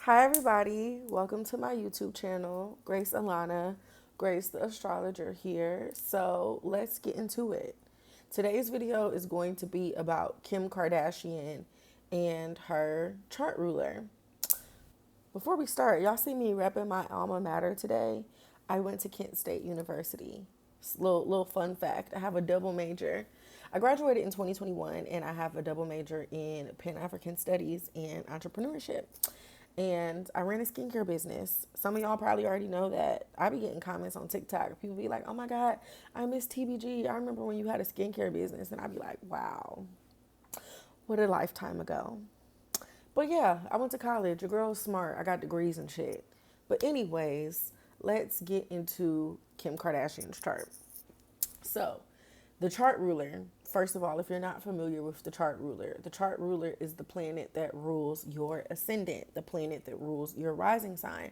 Hi, everybody. Welcome to my YouTube channel, Grace Alana, Grace the astrologer here. So let's get into it. Today's video is going to be about Kim Kardashian and her chart ruler. Before we start, y'all see me repping my alma mater today. I went to Kent State University. Little fun fact: I have a double major. I graduated in 2021, and I have a double major in Pan African Studies and entrepreneurship. And I ran a skincare business. Some of y'all probably already know that. I be getting comments on TikTok. People be like, "Oh my God, I miss TBG. I remember when you had a skincare business," and I be like, "Wow, what a lifetime ago." But yeah, I went to college. Your girl's smart. I got degrees and shit. But anyways, let's get into Kim Kardashian's chart. So, the chart ruler, first of all, if you're not familiar with the chart ruler is the planet that rules your ascendant, the planet that rules your rising sign.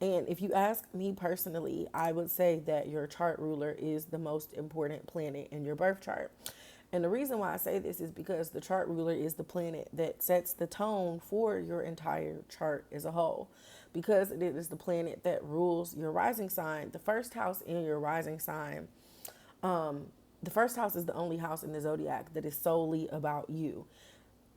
And if you ask me personally, I would say that your chart ruler is the most important planet in your birth chart. And the reason why I say this is because the chart ruler is the planet that sets the tone for your entire chart as a whole. Because it is the planet that rules your rising sign, the first house in your rising sign, the first house is the only house in the zodiac that is solely about you.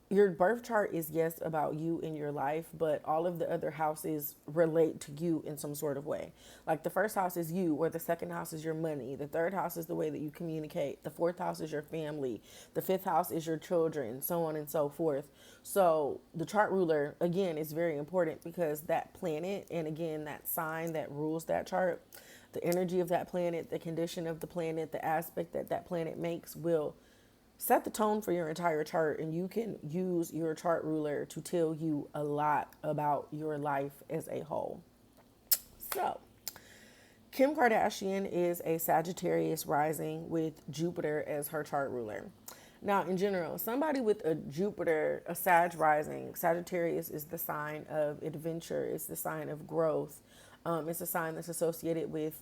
Your birth chart is, yes, about you in your life, but all of the other houses relate to you in some sort of way. Like the first house is you, or the second house is your money. The third house is the way that you communicate. The fourth house is your family. The fifth house is your children, so on and so forth. So the chart ruler, again, is very important because that planet, and again, that sign that rules that chart, the energy of that planet, the condition of the planet, the aspect that that planet makes will set the tone for your entire chart. And you can use your chart ruler to tell you a lot about your life as a whole. So, Kim Kardashian is a Sagittarius rising with Jupiter as her chart ruler. Now, in general, somebody with a Jupiter, a Sag rising, Sagittarius is the sign of adventure, it's the sign of growth. It's a sign that's associated with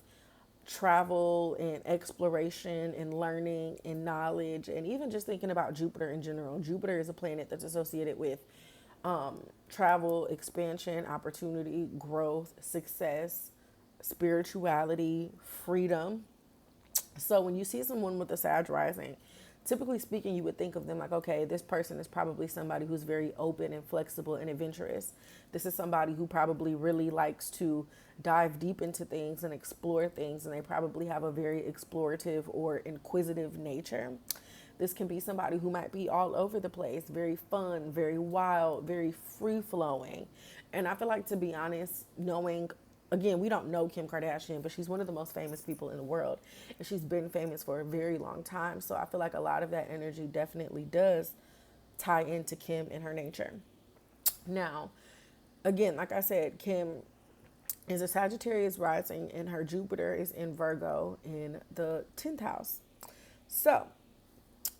travel and exploration and learning and knowledge, and even just thinking about Jupiter in general. Jupiter is a planet that's associated with travel, expansion, opportunity, growth, success, spirituality, freedom. So when you see someone with a Sag rising, typically speaking, you would think of them like, okay, this person is probably somebody who's very open and flexible and adventurous. This is somebody who probably really likes to dive deep into things and explore things, and they probably have a very explorative or inquisitive nature. This can be somebody who might be all over the place, very fun, very wild, very free flowing. And I feel like, to be honest, knowing, again, we don't know Kim Kardashian, but she's one of the most famous people in the world. And she's been famous for a very long time. So I feel like a lot of that energy definitely does tie into Kim and her nature. Now, again, like I said, Kim is a Sagittarius rising, and her Jupiter is in Virgo in the 10th house. So,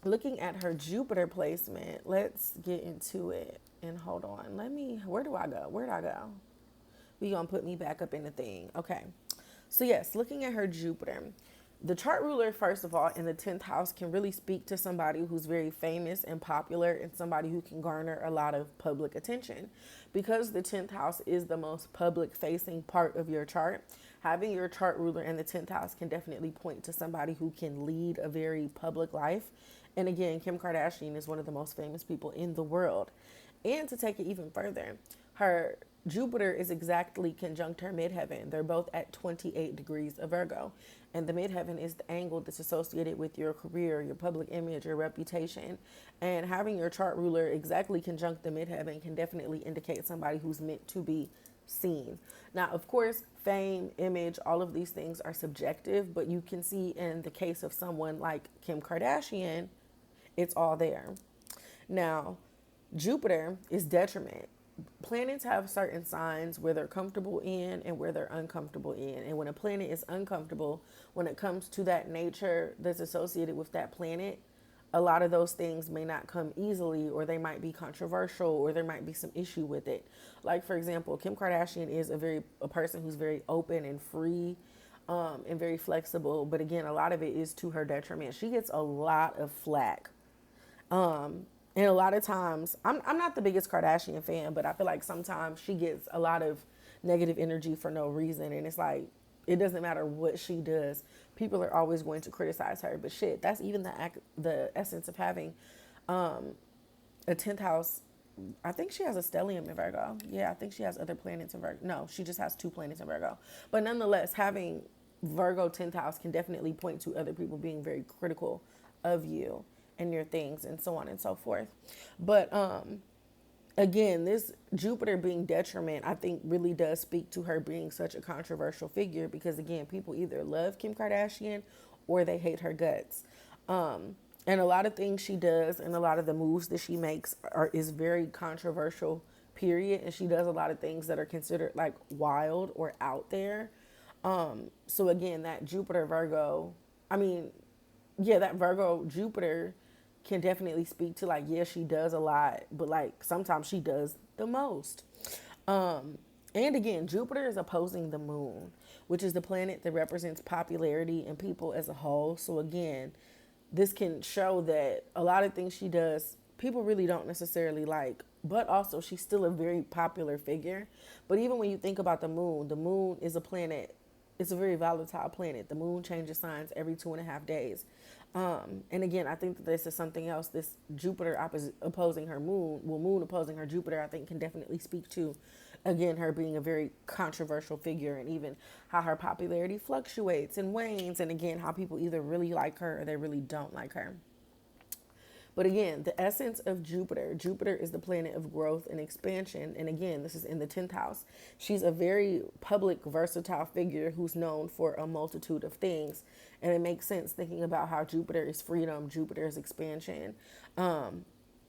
looking at her Jupiter placement, let's get into it. And hold on, where do I go? Where did I go? We gonna put me back up in the thing. Okay. So yes, looking at her Jupiter, the chart ruler, first of all, in the 10th house can really speak to somebody who's very famous and popular, and somebody who can garner a lot of public attention. Because the 10th house is the most public facing part of your chart, having your chart ruler in the 10th house can definitely point to somebody who can lead a very public life. And again, Kim Kardashian is one of the most famous people in the world. And to take it even further, her Jupiter is exactly conjunct her midheaven. They're both at 28 degrees of Virgo. And the midheaven is the angle that's associated with your career, your public image, your reputation. And having your chart ruler exactly conjunct the midheaven can definitely indicate somebody who's meant to be seen. Now, of course, fame, image, all of these things are subjective, but you can see in the case of someone like Kim Kardashian, it's all there. Now, Jupiter is detriment. Planets have certain signs where they're comfortable in and where they're uncomfortable in. And when a planet is uncomfortable, when it comes to that nature that's associated with that planet, a lot of those things may not come easily, or they might be controversial, or there might be some issue with it. Like, for example, Kim Kardashian is a person who's very open and free, and very flexible. But again, a lot of it is to her detriment. She gets a lot of flack And a lot of times, I'm not the biggest Kardashian fan, but I feel like sometimes she gets a lot of negative energy for no reason. And it's like, it doesn't matter what she does. People are always going to criticize her. But shit, that's even the essence of having a 10th house. I think she has a stellium in Virgo. Yeah, I think she has other planets in Virgo. No, she just has 2 planets in Virgo. But nonetheless, having Virgo 10th house can definitely point to other people being very critical of you and your things and so on and so forth. But again, this Jupiter being detriment, I think really does speak to her being such a controversial figure because, again, people either love Kim Kardashian or they hate her guts. And a lot of things she does and a lot of the moves that she makes is very controversial, period. And she does a lot of things that are considered like wild or out there. So again, that Jupiter Virgo, I mean, yeah, that Virgo Jupiter can definitely speak to like, yeah, she does a lot, but like sometimes she does the most. And again, Jupiter is opposing the moon, which is the planet that represents popularity and people as a whole. So again, this can show that a lot of things she does, people really don't necessarily like, but also she's still a very popular figure. But even when you think about the moon is a planet, it's a very volatile planet. The moon changes signs every 2.5 days. And again, I think that this is something else. This Jupiter opposing her moon, well, moon opposing her Jupiter, I think can definitely speak to, again, her being a very controversial figure and even how her popularity fluctuates and wanes. And again, how people either really like her or they really don't like her. But again, the essence of Jupiter, Jupiter is the planet of growth and expansion. And again, this is in the 10th house. She's a very public, versatile figure who's known for a multitude of things. And it makes sense thinking about how Jupiter is freedom, Jupiter is expansion.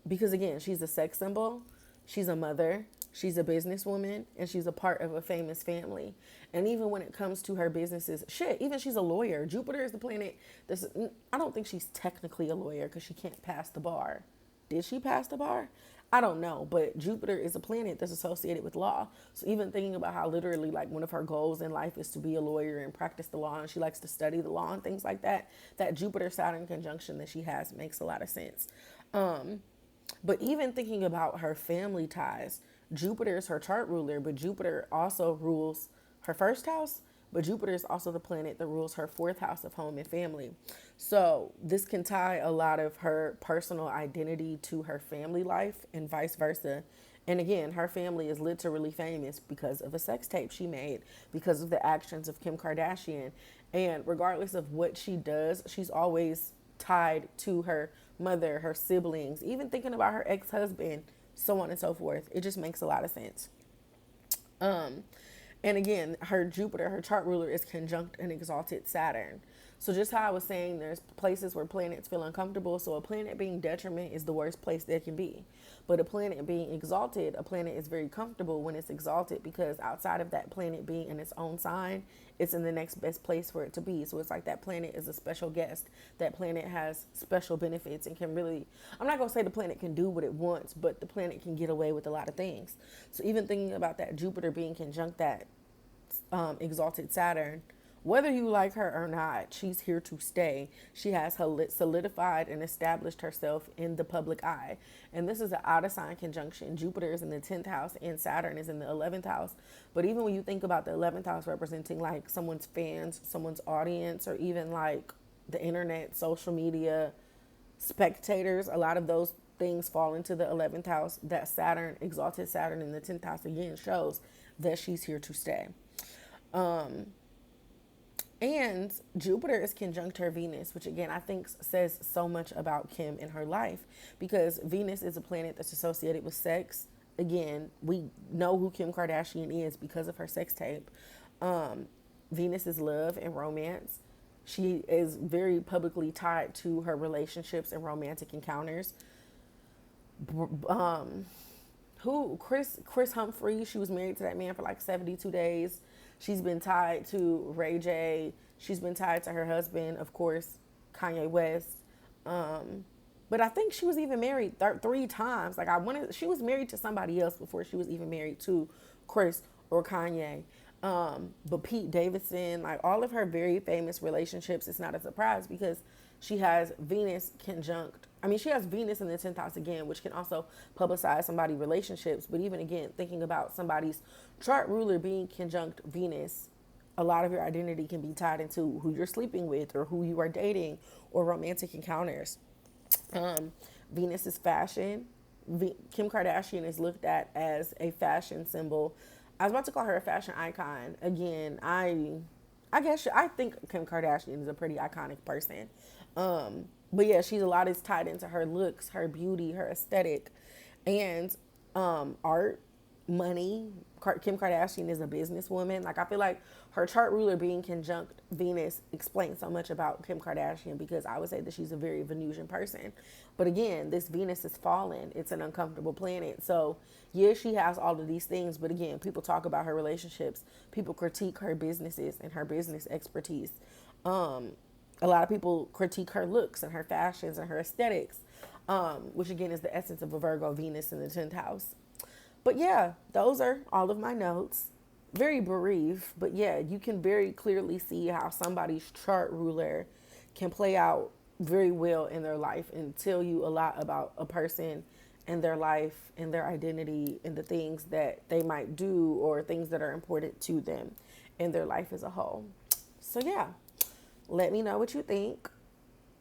Because again, she's a sex symbol, she's a mother, she's a businesswoman, and she's a part of a famous family. And even when it comes to her businesses, shit, even she's a lawyer. Jupiter is the planet that's, I don't think she's technically a lawyer because she can't pass the bar. Did she pass the bar? I don't know, but Jupiter is a planet that's associated with law. So even thinking about how literally like one of her goals in life is to be a lawyer and practice the law, and she likes to study the law and things like that, that Jupiter Saturn conjunction that she has makes a lot of sense. But even thinking about her family ties, Jupiter is her chart ruler, but Jupiter also rules her first house, but Jupiter is also the planet that rules her 4th house of home and family. So this can tie a lot of her personal identity to her family life and vice versa. And again, her family is literally famous because of a sex tape she made, because of the actions of Kim Kardashian. And regardless of what she does, she's always tied to her mother, her siblings, even thinking about her ex-husband, so on and so forth. It just makes a lot of sense. And again, her Jupiter, her chart ruler, is conjunct an exalted Saturn. So just how I was saying, there's places where planets feel uncomfortable. So a planet being detriment is the worst place there can be. But a planet being exalted, a planet is very comfortable when it's exalted because outside of that planet being in its own sign, it's in the next best place for it to be. So it's like that planet is a special guest. That planet has special benefits and can really, I'm not going to say the planet can do what it wants, but the planet can get away with a lot of things. So even thinking about that Jupiter being conjunct that exalted Saturn, whether you like her or not, she's here to stay. She has solidified and established herself in the public eye. And this is an out of sign conjunction. Jupiter is in the 10th house and Saturn is in the 11th house. But even when you think about the 11th house representing like someone's fans, someone's audience, or even like the internet, social media, spectators, a lot of those things fall into the 11th house. That Saturn, exalted Saturn in the 10th house again shows that she's here to stay. And Jupiter is conjunct her Venus, which again, I think says so much about Kim in her life because Venus is a planet that's associated with sex. Again, we know who Kim Kardashian is because of her sex tape. Venus is love and romance. She is very publicly tied to her relationships and romantic encounters. Chris Humphrey, she was married to that man for like 72 days. She's been tied to Ray J. She's been tied to her husband, of course, Kanye West. But I think she was even married 3 times. Like she was married to somebody else before she was even married to Chris or Kanye. But Pete Davidson, like all of her very famous relationships, it's not a surprise because she has Venus conjunct I mean, she has Venus in the 10th house again, which can also publicize somebody's relationships. But even again, thinking about somebody's chart ruler being conjunct Venus, a lot of your identity can be tied into who you're sleeping with or who you are dating or romantic encounters. Um, Venus is fashion. Kim Kardashian is looked at as a fashion symbol. I was about to call her a fashion icon. Again, I guess I think Kim Kardashian is a pretty iconic person. But yeah, she's a lot is tied into her looks, her beauty, her aesthetic, and art, money. Kim Kardashian is a businesswoman. Like I feel like her chart ruler being conjunct Venus explains so much about Kim Kardashian because I would say that she's a very Venusian person. But again, this Venus is fallen. It's an uncomfortable planet. So yeah, she has all of these things. But again, people talk about her relationships. People critique her businesses and her business expertise. A lot of people critique her looks and her fashions and her aesthetics, which again is the essence of a Virgo Venus in the 10th house. But yeah, those are all of my notes. Very brief, but yeah, you can very clearly see how somebody's chart ruler can play out very well in their life and tell you a lot about a person and their life and their identity and the things that they might do or things that are important to them in their life as a whole. So yeah, let me know what you think.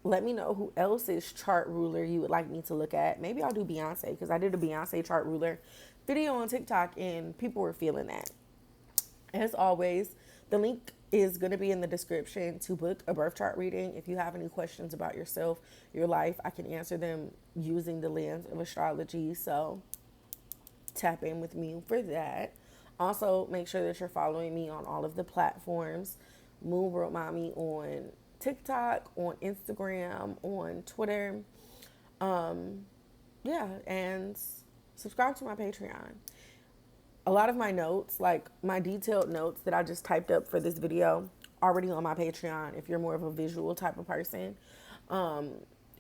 Let me know who else's chart ruler you would like me to look at. Maybe I'll do Beyonce because I did a Beyonce chart ruler video on TikTok and people were feeling that. As always, the link is going to be in the description to book a birth chart reading. If you have any questions about yourself, your life, I can answer them using the lens of astrology. So tap in with me for that. Also, make sure that you're following me on all of the platforms. Moon World Mommy on TikTok, on Instagram, on Twitter. Yeah, and subscribe to my Patreon. A lot of my notes, like my detailed notes that I just typed up for this video, already on my Patreon if you're more of a visual type of person.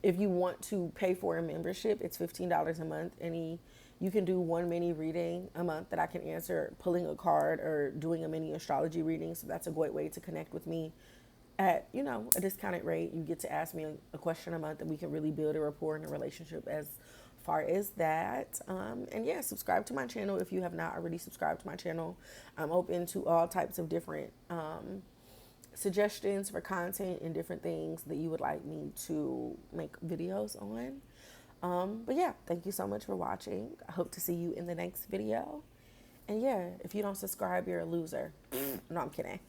If you want to pay for a membership, it's $15 a month. You can do one mini reading a month that I can answer, pulling a card or doing a mini astrology reading. So that's a great way to connect with me at, a discounted rate. You get to ask me a question a month and we can really build a rapport and a relationship as far as that. And yeah, subscribe to my channel if you have not already subscribed to my channel. I'm open to all types of different suggestions for content and different things that you would like me to make videos on. But yeah, thank you so much for watching. I hope to see you in the next video. And yeah, if you don't subscribe, you're a loser. No, I'm kidding.